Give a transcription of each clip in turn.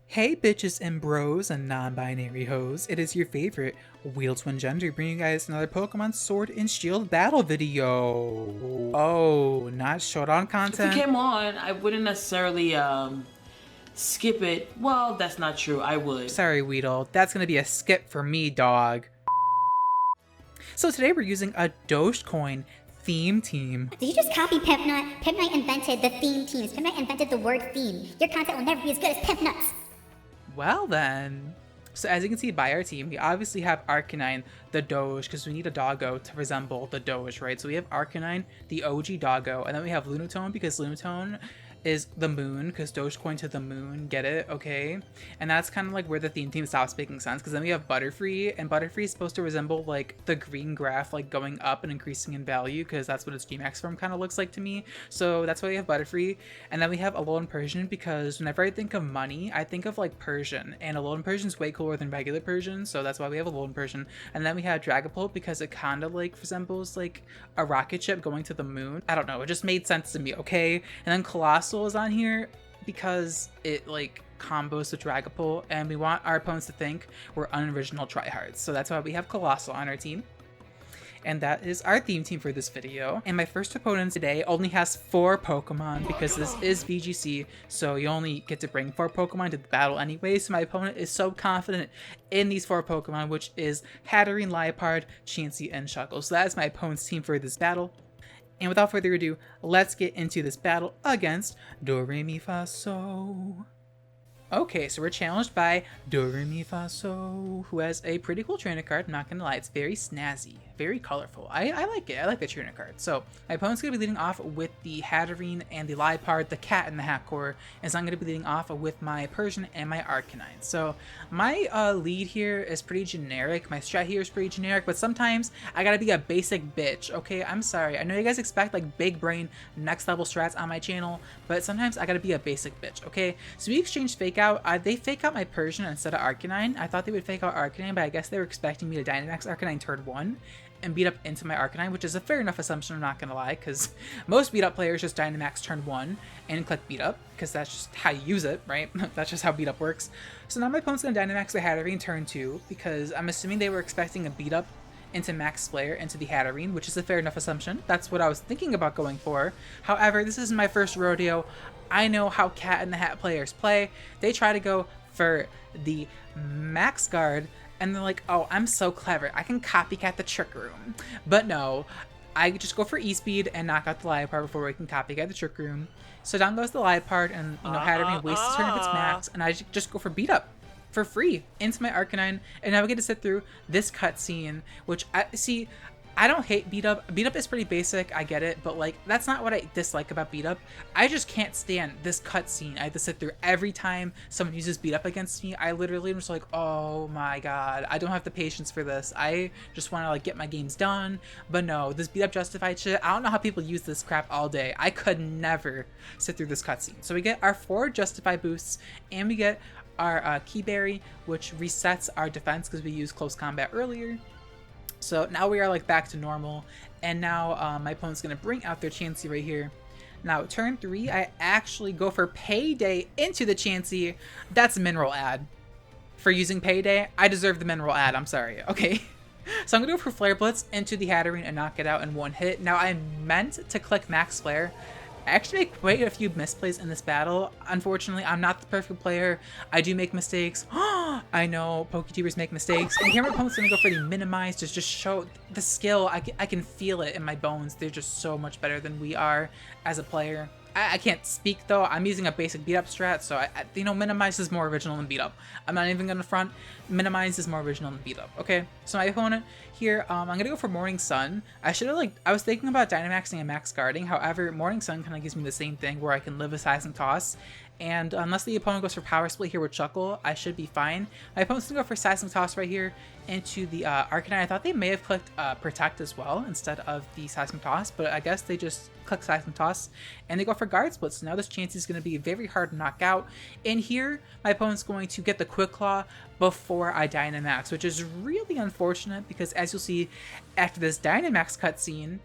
Hey bitches and bros and non-binary hoes, it is your favorite Wheel Twin Gender bringing you guys another Pokemon Sword and Shield battle video. Oh, not showdown If it content? came on, I wouldn't necessarily skip it. Well, that's not true. I would. Sorry Weedle, that's gonna be a skip for me, dog. So today we're using a Dogecoin theme team. Did you just copy Pimpnut? Pimpnut invented the theme teams. Pimpnut invented the word theme. Your content will never be as good as Pimpnut's. Well then. So as you can see by our team, we obviously have Arcanine, the Doge, because we need a doggo to resemble the Doge, right? So we have Arcanine, the OG doggo, and then we have Lunatone, because Lunatone is the moon, because Dogecoin to the moon, get it? Okay. And that's kind of like where the theme team stops making sense, because then we have Butterfree, and Butterfree is supposed to resemble like the green graph, like going up and increasing in value, because that's what its Gmax form kind of looks like to me. So that's why we have Butterfree. And then we have Alolan Persian, because whenever I think of money, I think of like Persian, and Alolan Persian is way cooler than regular Persian, so that's why we have Alolan Persian. And then we have Dragapult, because it kind of like resembles like a rocket ship going to the moon. I don't know, it just made sense to me, okay? And then Colossal is on here because it like combos with Dragapult, and we want our opponents to think we're unoriginal tryhards. So that's why we have Colossal on our team. And that is our theme team for this video. And my first opponent today only has 4 Pokemon because this is VGC, so you only get to bring 4 Pokemon to the battle anyway. So my opponent is so confident in these 4 Pokemon, which is Hatterene, Liepard, Chansey, and Shuckle. So that is my opponent's team for this battle. And without further ado, let's get into this battle against Doremi-Faso. Okay, so we're challenged by Doremi-Faso, who has a pretty cool trainer card, I'm not gonna lie. It's very snazzy, very colorful. I like it. I like the trainer card. So my opponent's gonna be leading off with the Hatterene and the Liepard, the cat in the hat core, and so I'm gonna be leading off with my Persian and my Arcanine. So my lead here is pretty generic. My strat here is pretty generic, but sometimes I gotta be a basic bitch, okay? I'm sorry. I know you guys expect like big brain, next level strats on my channel, but sometimes I gotta be a basic bitch, okay? So we exchanged fake out. They fake out my Persian instead of Arcanine. I thought they would fake out Arcanine, but I guess they were expecting me to Dynamax Arcanine turn 1 and beat up into my Arcanine, which is a fair enough assumption, I'm not gonna lie, because most beat up players just Dynamax turn 1 and click beat up, because that's just how you use it, right? That's just how beat up works. So now my opponent's gonna Dynamax the Hatterene turn 2, because I'm assuming they were expecting a beat up into Max Flare into the Hatterene, which is a fair enough assumption. That's what I was thinking about going for. However, this is my first rodeo. I know how Cat in the Hat players play. They try to go for the Max Guard, and they're like, oh, I'm so clever. I can copycat the Trick Room. But no, I just go for E-Speed and knock out the Liepard before we can copycat the Trick Room. So down goes the Liepard, and Hatterene wastes a turn of its Max, and I just go for beat up for free into my Arcanine, and now we get to sit through this cutscene, which I don't hate beat up. Beat up is pretty basic, I get it, but like that's not what I dislike about beat up. I just can't stand this cutscene. I have to sit through every time someone uses beat up against me. I literally am just like, oh my god, I don't have the patience for this. I just want to like get my games done, but no, this beat up justified shit. I don't know how people use this crap all day. I could never sit through this cutscene. So we get our 4 justify boosts, and we get our Key Berry, which resets our defense because we used close combat earlier. So now we are like back to normal, and now my opponent's gonna bring out their Chansey right here. Now turn 3, I actually go for Payday into the Chansey. That's a mineral ad. For using Payday, I deserve the mineral ad, I'm sorry, okay? So I'm gonna go for Flare Blitz into the Hatterene and knock it out in 1 hit. Now I meant to click Max Flare. I actually make quite a few misplays in this battle. Unfortunately, I'm not the perfect player. I do make mistakes. I know PokeTubers make mistakes. And here my opponent's gonna go for the minimize to just show the skill. I can feel it in my bones. They're just so much better than we are as a player. I can't speak though. I'm using a basic beat up strat, so you know, minimize is more original than beat up. I'm not even gonna front. Minimize is more original than beat up. Okay, so my opponent here, I'm gonna go for Morning Sun. I was thinking about Dynamaxing and Max Guarding. However, Morning Sun kind of gives me the same thing where I can live a Seismic Toss. And unless the opponent goes for Power Split here with Chuckle, I should be fine. My opponent's gonna go for Seismic Toss right here into the Arcanine. I thought they may have clicked Protect as well instead of the Seismic Toss, but I guess they just click Seismic Toss and they go for Guard Split. So now this Chansey is going to be very hard to knock out. And here, my opponent's going to get the Quick Claw before I Dynamax, which is really unfortunate because as you'll see after this Dynamax cutscene,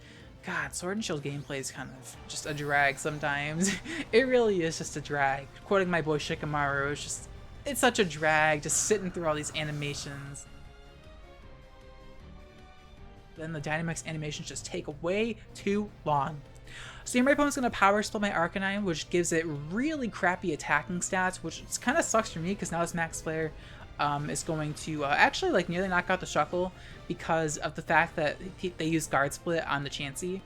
God, Sword and Shield gameplay is kind of just a drag sometimes. It really is just a drag. Quoting my boy Shikamaru, it's just It's such a drag just sitting through all these animations. Then the Dynamax animations just take way too long. So here my opponent's going to Power Split my Arcanine, which gives it really crappy attacking stats, which kind of sucks for me because now this Max Flare is going to actually like nearly knock out the Shuckle because of the fact that they use Guard Split on the Chansey.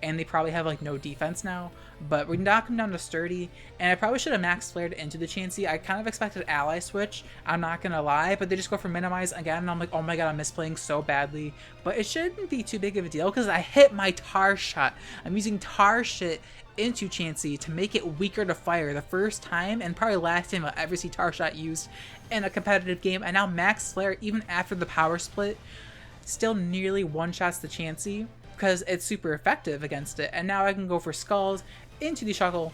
And they probably have like no defense now, but we knock him down to Sturdy, and I probably should have max flared into the Chansey. I kind of expected Ally Switch, I'm not gonna lie, but they just go for Minimize again, and I'm like, oh my god, I'm misplaying so badly. But it shouldn't be too big of a deal because I hit my Tar Shot. I'm using Tar Shit into Chansey to make it weaker to fire the first time and probably last time I'll ever see Tar Shot used in a competitive game. And now Max Flare, even after the Power Split, still nearly one-shots the Chansey, because it's super effective against it. And now I can go for Scald into the Shuckle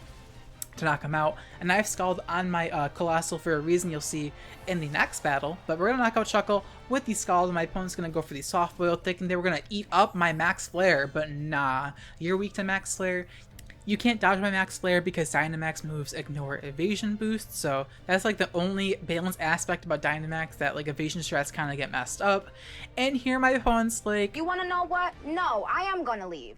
to knock him out. And I've Scald on my Colossal for a reason you'll see in the next battle. But we're going to knock out Shuckle with the Scald, and my opponent's going to go for the Soft Boil, thinking they were going to eat up my Max Flare. But nah, you're weak to Max Flare. You can't dodge my Max Flare because Dynamax moves ignore evasion boost, so that's like the only balanced aspect about Dynamax, that like evasion strats kind of get messed up. And here my opponent's like, you wanna know what? No, I am gonna leave.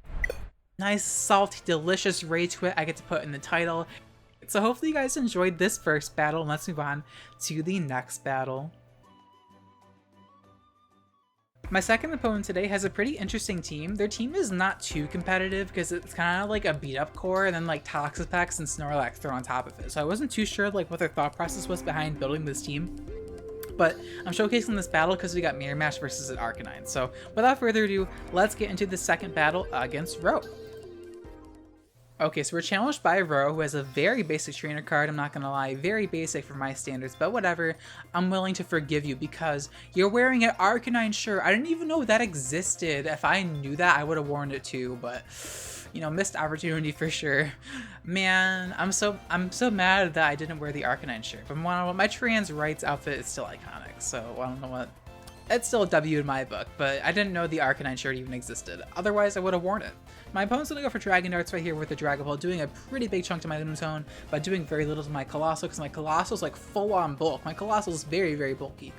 Nice, salty, delicious Rage Quit I get to put in the title. So hopefully you guys enjoyed this first battle, and let's move on to the next battle. My second opponent today has a pretty interesting team. Their team is not too competitive because it's kind of like a beat up core and then like Toxapex and Snorlax thrown on top of it. So I wasn't too sure like what their thought process was behind building this team. But I'm showcasing this battle because we got Mirror Match versus an Arcanine. So without further ado, let's get into the second battle against Ro. Okay, so we're challenged by Ro, who has a very basic trainer card. I'm not gonna lie, very basic for my standards, but whatever. I'm willing to forgive you because you're wearing an Arcanine shirt. I didn't even know that existed. If I knew that, I would have worn it too, but you know, missed opportunity for sure. Man, I'm so mad that I didn't wear the Arcanine shirt. But my trans rights outfit is still iconic, so I don't know what. It's still a W in my book, but I didn't know the Arcanine shirt even existed. Otherwise, I would have worn it. My opponent's going to go for Dragon Darts right here with the Dragon Ball, doing a pretty big chunk to my Lunatone, but doing very little to my Colossal, because my Colossal's like full on bulk. My Colossal's very, very bulky.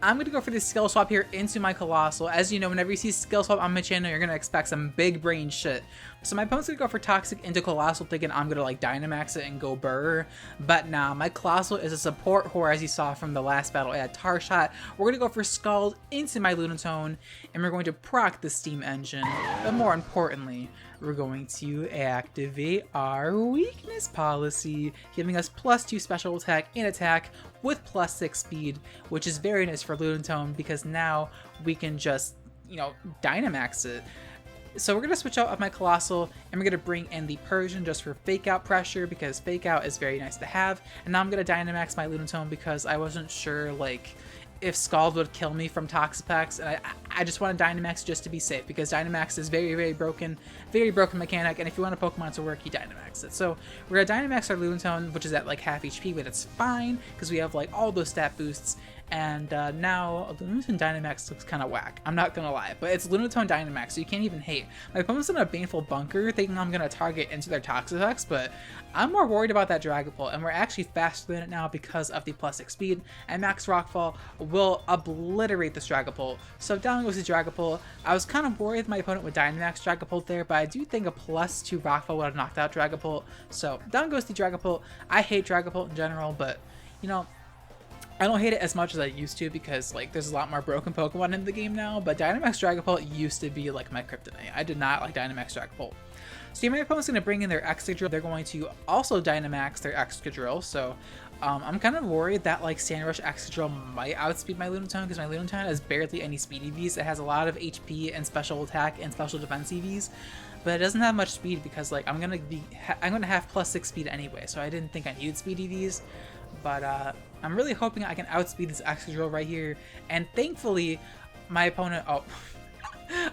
I'm going to go for this skill swap here into my Colossal. As you know, whenever you see skill swap on my channel, you're going to expect some big brain shit. So my opponent's going to go for Toxic into Colossal, thinking I'm going to like Dynamax it and go burr. But nah, my Colossal is a support whore, as you saw from the last battle. I had Tar Shot. We're going to go for Scald into my Lunatone, and we're going to proc the Steam Engine. But more importantly, we're going to activate our weakness policy, giving us +2 special attack and attack with +6 speed, which is very nice for Lunatone because now we can just, you know, Dynamax it. So we're going to switch out of my Colossal, and we're going to bring in the Persian just for Fake Out pressure because Fake Out is very nice to have. And now I'm going to Dynamax my Lunatone because I wasn't sure, like, if Scald would kill me from Toxapex, and I just want to Dynamax just to be safe because Dynamax is very, very broken mechanic, and if you want a Pokemon to work, you Dynamax it. So we're going to Dynamax our Lunatone, which is at like half HP, but it's fine because we have like all those stat boosts. And now Lunatone Dynamax looks kind of whack, I'm not gonna lie, but it's Lunatone Dynamax, so you can't even hate. My opponent's in a Baneful Bunker thinking I'm gonna target into their Toxapex, but I'm more worried about that Dragapult, and we're actually faster than it now because of the +6 speed, and Max Rockfall will obliterate this Dragapult. So down goes the Dragapult. I was kind of worried my opponent would Dynamax Dragapult there, but I do think a +2 Rockfall would have knocked out Dragapult. So down goes the Dragapult. I hate Dragapult in general, but you know, I don't hate it as much as I used to because like there's a lot more broken Pokemon in the game now, but Dynamax Dragapult used to be like my kryptonite. I did not like Dynamax Dragapult. So my opponent's going to bring in their Excadrill. They're going to also Dynamax their Excadrill, so I'm kind of worried that like Sandrush Excadrill might outspeed my Lunatone because my Lunatone has barely any speed EVs. It has a lot of HP and special attack and special defense EVs, but it doesn't have much speed because like I'm gonna have +6 speed anyway, so I didn't think I needed speed EVs. But I'm really hoping I can outspeed this Excadrill right here, and thankfully my opponent, oh,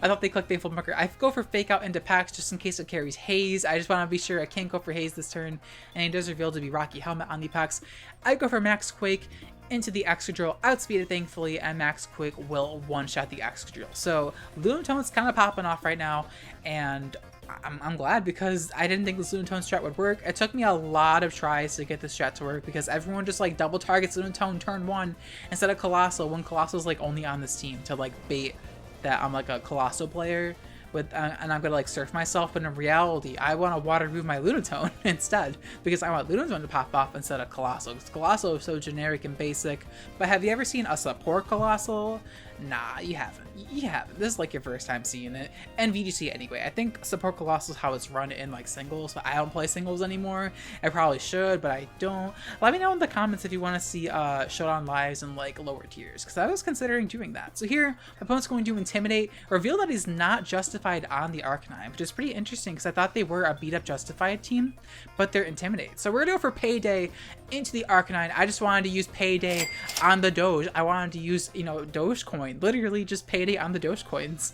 I thought they clicked Baneful Bunker. I go for Fake Out into Pax just in case it carries Haze. I just want to be sure I can't go for Haze this turn, and he does reveal to be Rocky Helmet on the Pax. I go for Max Quake into the Excadrill, outspeed it thankfully, and Max Quake will one-shot the Excadrill. So Lunatone's kind of popping off right now, and I'm glad, because I didn't think this Lunatone strat would work. It took me a lot of tries to get this strat to work, because everyone just like double targets Lunatone turn 1 instead of Colossal, when Colossal's like only on this team to like bait that I'm like a Colossal player with, and I'm gonna like surf myself. But in reality, I want to water move my Lunatone instead, because I want Lunatone to pop off instead of Colossal, because Colossal is so generic and basic. But have you ever seen a support Colossal? Nah, you haven't. You haven't. This is like your first time seeing it. And VGC anyway. I think support Colossal is how it's run in like singles, but I don't play singles anymore. I probably should, but I don't. Let me know in the comments if you want to see Showdown lives in like lower tiers, because I was considering doing that. So here, my opponent's going to Intimidate, reveal that he's not justified on the Arcanine, which is pretty interesting, because I thought they were a beat up justified team, but they're Intimidate. So we're gonna go for Payday into the Arcanine. I just wanted to use Payday on the Doge. I wanted to use, you know, dogecoin. Literally just Payday on the dogecoins.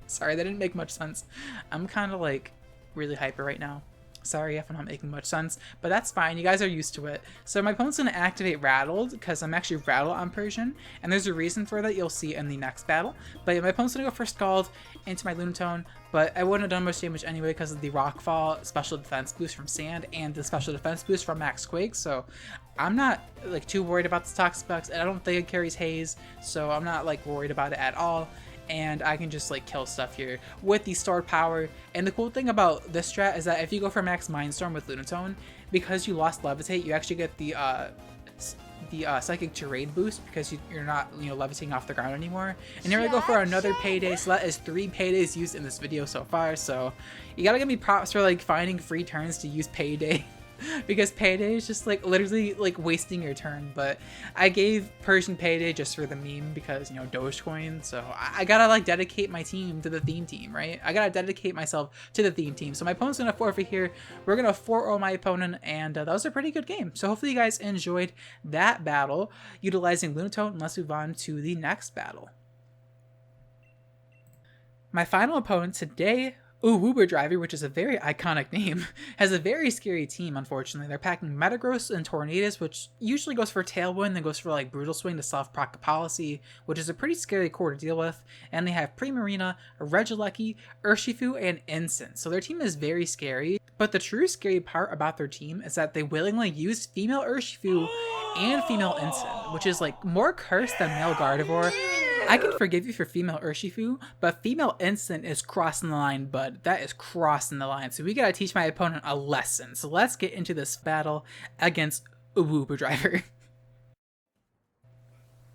Sorry, that didn't make much sense. I'm kind of like really hyper right now. Sorry if I'm not making much sense, but that's fine. You guys are used to it. So my opponent's going to activate Rattled, because I'm actually Rattled on Persian, and there's a reason for that you'll see in the next battle. But my opponent's going to go for Scald into my Lunatone, but I wouldn't have done much damage anyway because of the Rockfall special defense boost from Sand and the special defense boost from Max Quake, so I'm not like too worried about the Toxic Bucks, and I don't think it carries Haze, so I'm not like worried about it at all. And I can just like kill stuff here with the stored power. And the cool thing about this strat is that if you go for max Mindstorm with Lunatone, because you lost Levitate, you actually get the Psychic Terrain boost, because you're not, you know, levitating off the ground anymore. And here I go for another Payday, so that is 3 Paydays used in this video so far. So you gotta give me props for like finding free turns to use Payday. Because Payday is just like literally like wasting your turn. But I gave Persian Payday just for the meme, because, you know, Dogecoin. So I gotta like dedicate my team to the theme team, right? I gotta dedicate myself to the theme team. So my opponent's gonna forfeit here. We're gonna 4-0 my opponent, and that was a pretty good game. So hopefully you guys enjoyed that battle utilizing Lunatone, and let's move on to the next battle. My final opponent today, Uber Driver, which is a very iconic name, has a very scary team, unfortunately. They're packing Metagross and Tornadus, which usually goes for Tailwind, then goes for like Brutal Swing to self-proc Policy, which is a pretty scary core to deal with. And they have Primarina, Regieleki, Urshifu, and Incin. So their team is very scary. But the true scary part about their team is that they willingly use female Urshifu and female Incin, which is like more cursed than male Gardevoir. I can forgive you for female Urshifu, but female Incin is crossing the line, bud. That is crossing the line. So we gotta teach my opponent a lesson. So let's get into this battle against Uber Driver.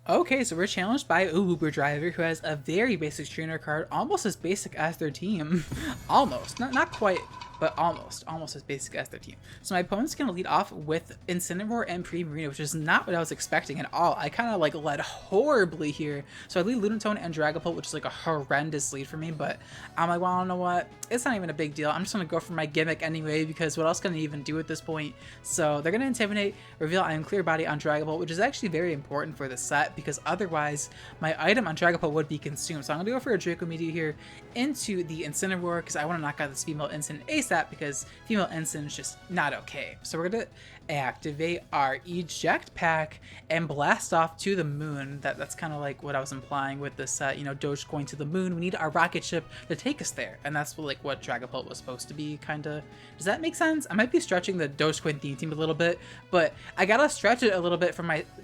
Okay, so we're challenged by Uber Driver, who has a very basic trainer card, almost as basic as their team. Almost, not quite, but almost as basic as their team. So my opponent's gonna lead off with Incineroar and Primarina, which is not what I was expecting at all. I kind of like led horribly here. So I lead Lunatone and Dragapult, which is like a horrendous lead for me, but I'm like, well, I don't know what, it's not even a big deal. I'm just gonna go for my gimmick anyway, because what else can I even do at this point? So they're gonna Intimidate, reveal I am Clear Body on Dragapult, which is actually very important for this set, because otherwise my item on Dragapult would be consumed. So I'm gonna go for a Draco Meteor here into the Incineroar, because I want to knock out this female Incin ASAP, because female Incin is just not okay. So we're gonna activate our Eject Pack and blast off to the moon. That's kind of like what I was implying with this, you know, Doge going to the moon. We need our rocket ship to take us there, and that's what Dragapult was supposed to be, kind of. Does that make sense? I might be stretching the Dogecoin theme team a little bit, but I gotta stretch it a little bit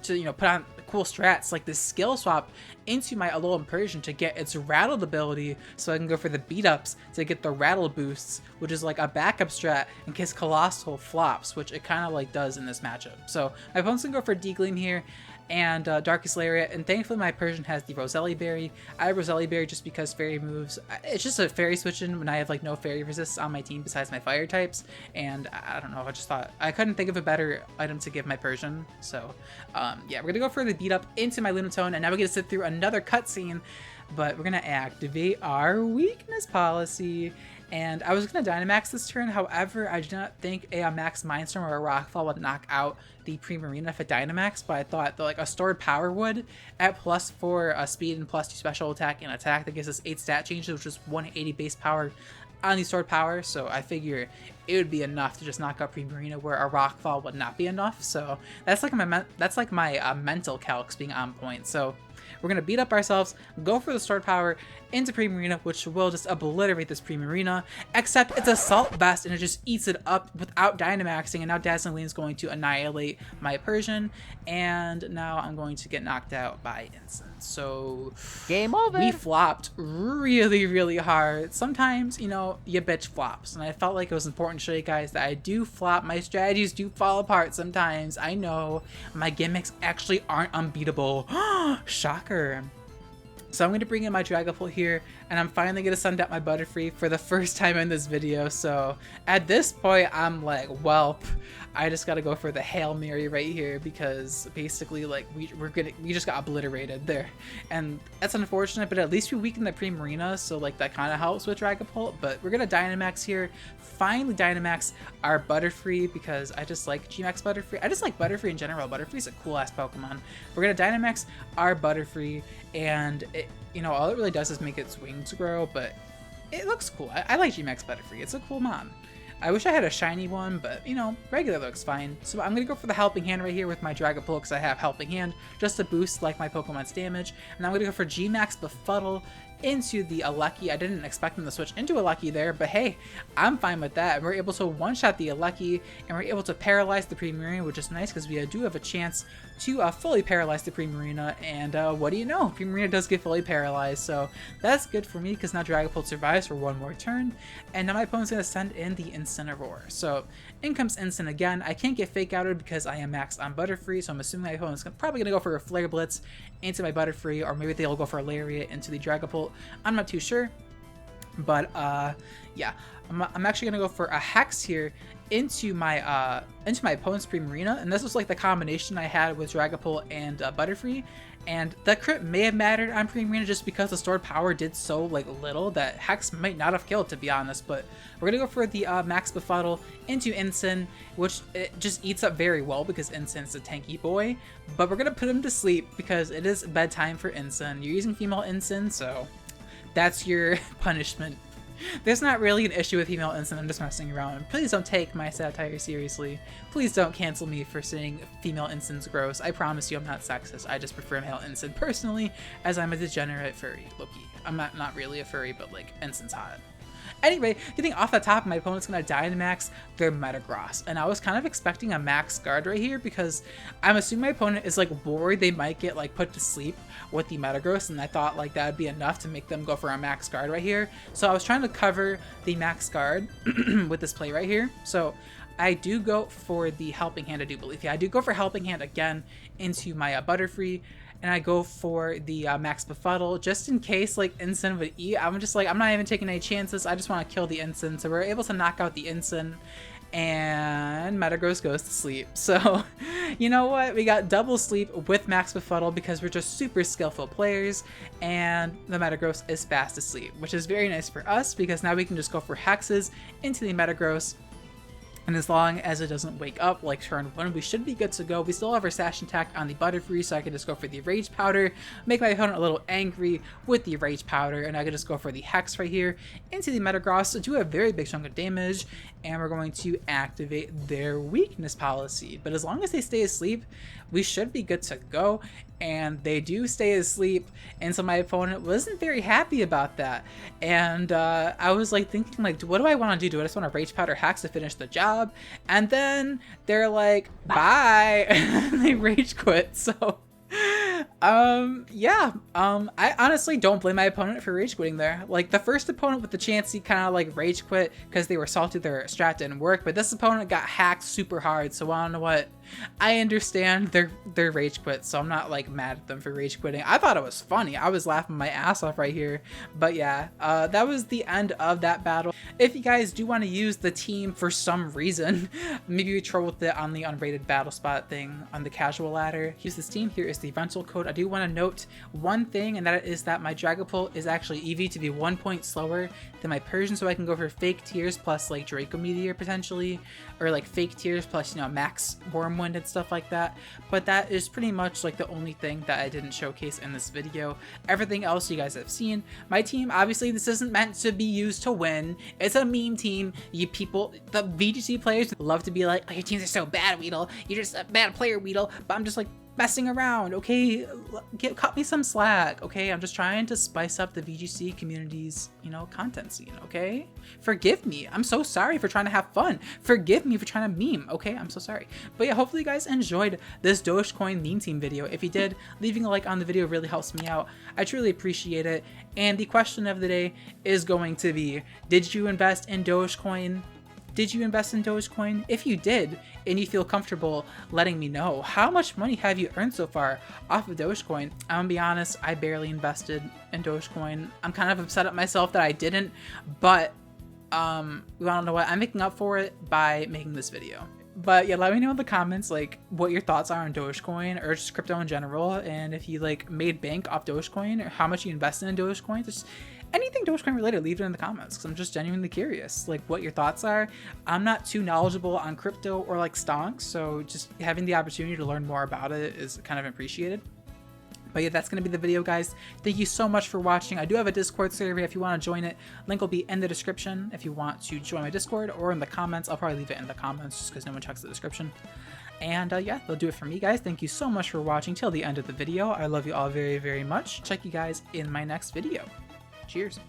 to you know, put on cool strats like this skill swap into my Alolan Persian to get its Rattled ability, so I can go for the beat ups to get the Rattle boosts, which is like a backup strat in case Colossal flops, which it kind of like does in this matchup. So my opponent's gonna go for D-Gleam here and Darkest Lariat, and thankfully my Persian has the Roselli Berry. I have Roselli Berry just because fairy moves. It's just a fairy switch in when I have like no fairy resists on my team besides my fire types, and I don't know, I just thought I couldn't think of a better item to give my Persian. So yeah, we're gonna go for the beat up into my Lunatone, and now we're gonna sit through another cutscene, but we're gonna activate our weakness policy. And I was going to Dynamax this turn, however, I did not think a Max Mindstorm or a Rockfall would knock out the Primarina if it Dynamax, but I thought that like a stored power would at +4 speed and +2 special attack and attack that gives us 8 stat changes, which is 180 base power on the stored power, so I figure it would be enough to just knock out Primarina, where a Rockfall would not be enough. So that's like my mental calcs being on point. So we're going to beat up ourselves, go for the sword power into Primarina, which will just obliterate this Primarina, except it's Assault Vest and it just eats it up without Dynamaxing, and now Dazzling Gleam is going to annihilate my Persian, and now I'm going to get knocked out by Incense. So game over. We flopped really hard. Sometimes, you know, your bitch flops, and I felt like it was important to show you guys that I do flop. My strategies do fall apart sometimes. I know my gimmicks actually aren't unbeatable. Shocker. So I'm going to bring in my Dragapult here, and I'm finally going to send out my Butterfree for the first time in this video. So at this point, I'm like, welp, I just got to go for the Hail Mary right here, because basically, like, we just got obliterated there. And that's unfortunate, but at least we weakened the Primarina, so like that kind of helps with Dragapult. But we're going to Dynamax here, finally Dynamax our Butterfree, because I just like Gmax Butterfree. I just like Butterfree in general. Butterfree's a cool ass Pokemon. We're going to Dynamax our Butterfree, and it, you know, all it really does is make its wings grow, but it looks cool. I like Gmax Butterfree. It's a cool mon. I wish I had a shiny one, but, you know, regular looks fine. So I'm going to go for the Helping Hand right here with my Dragapult, because I have Helping Hand, just to boost, like, my Pokemon's damage. And I'm going to go for Gmax Befuddle into the Alecki. I didn't expect them to switch into Alecki there, but hey, I'm fine with that. We're able to one-shot the Alecki, and we're able to paralyze the Primarina, which is nice, because we do have a chance to fully paralyze the Primarina, and what do you know? Primarina does get fully paralyzed, so that's good for me, because now Dragapult survives for one more turn, and now my opponent's going to send in the Incineroar. So in comes Incin again. I can't get Fake Outed because I am maxed on Butterfree, so I'm assuming my opponent's probably going to go for a Flare Blitz into my Butterfree, or maybe they'll go for a Lariat into the Dragapult. I'm not too sure, but yeah, I'm actually gonna go for a Hex here into my opponent's Primarina, and this was like the combination I had with Dragapult and Butterfree, and the crit may have mattered on Primarina just because the stored power did so like little that Hex might not have killed, to be honest. But we're gonna go for the Max Befuddle into Incin, which it just eats up very well because Incin's a tanky boy, but we're gonna put him to sleep because it is bedtime for Incin. You're using female Incin, so that's your punishment. There's not really an issue with female Incin, I'm just messing around. Please don't take my satire seriously. Please don't cancel me for saying female Incin's gross. I promise you I'm not sexist. I just prefer male Incin personally, as I'm a degenerate furry, Loki. I'm not really a furry, but like, Incin's hot. Anyway, getting off the top, my opponent's going to Dynamax their Metagross, and I was kind of expecting a max guard right here because I'm assuming my opponent is like worried they might get like put to sleep with the Metagross, and I thought like that would be enough to make them go for a max guard right here. So I was trying to cover the max guard with this play right here. So I do go for the Helping Hand, I do believe. Yeah, I do go for Helping Hand again into my Butterfree, and I go for the Max Befuddle just in case like Incin would eat. I'm just like, I'm not even taking any chances. I just want to kill the Incin. So we're able to knock out the Incin, and Metagross goes to sleep. So you know what? We got double sleep with Max Befuddle because we're just super skillful players, and the Metagross is fast asleep, which is very nice for us because now we can just go for Hexes into the Metagross. And as long as it doesn't wake up like turn 1, we should be good to go. We still have our Sash Attack on the Butterfree, so I can just go for the Rage Powder, make my opponent a little angry with the Rage Powder, and I can just go for the Hex right here into the Metagross to do a very big chunk of damage, and we're going to activate their weakness policy. But as long as they stay asleep, we should be good to go, and they do stay asleep, and so my opponent wasn't very happy about that. And I was like thinking, like, what do I want to do? Do I just want to Rage Powder Hex to finish the job? And then they're like, bye, and they rage quit. So yeah, I honestly don't blame my opponent for rage quitting there. Like, the first opponent with the chance, he kind of like rage quit because they were salty their strat didn't work, but this opponent got hacked super hard, so I don't know what. I understand their rage quit, so I'm not like mad at them for rage quitting. I thought it was funny. I was laughing my ass off right here. But yeah, that was the end of that battle. If you guys do want to use the team for some reason, maybe we troll with it on the unrated battle spot thing on the casual ladder, use this team. Here is the rental code. I do want to note one thing, and that is that my Dragapult is actually EV to be 1 point slower than my Persian, so I can go for Fake Tears plus like Draco Meteor potentially, or like Fake Tears plus, you know, Max Wormwind and stuff like that. But that is pretty much like the only thing that I didn't showcase in this video. Everything else you guys have seen. My team, obviously this isn't meant to be used to win. It's a meme team. You people, the VGC players love to be like, oh, your teams are so bad, Weedle. You're just a bad player, Weedle. But I'm just like, messing around, okay? Cut me some slack, okay? I'm just trying to spice up the VGC community's, you know, content scene, okay? Forgive me. I'm so sorry for trying to have fun. Forgive me for trying to meme, okay? I'm so sorry. But yeah, hopefully you guys enjoyed this Dogecoin meme team video. If you did, leaving a like on the video really helps me out. I truly appreciate it. And the question of the day is going to be, did you invest in Dogecoin? Did you invest in Dogecoin? If you did, and you feel comfortable letting me know, how much money have you earned so far off of Dogecoin? I'm gonna be honest, I barely invested in Dogecoin. I'm kind of upset at myself that I didn't, but you wanna know what? I'm making up for it by making this video. But yeah, let me know in the comments like what your thoughts are on Dogecoin or just crypto in general, and if you like made bank off Dogecoin or how much you invested in Dogecoin. Just anything Dogecoin related, leave it in the comments because I'm just genuinely curious like what your thoughts are. I'm not too knowledgeable on crypto or like stocks, so just having the opportunity to learn more about it is kind of appreciated. But yeah, that's going to be the video, guys. Thank you so much for watching. I do have a Discord server if you want to join it. Link will be in the description if you want to join my Discord, or in the comments. I'll probably leave it in the comments just because no one checks the description. And yeah, that'll do it for me, guys. Thank you so much for watching till the end of the video. I love you all very, very much. Check you guys in my next video. Cheers.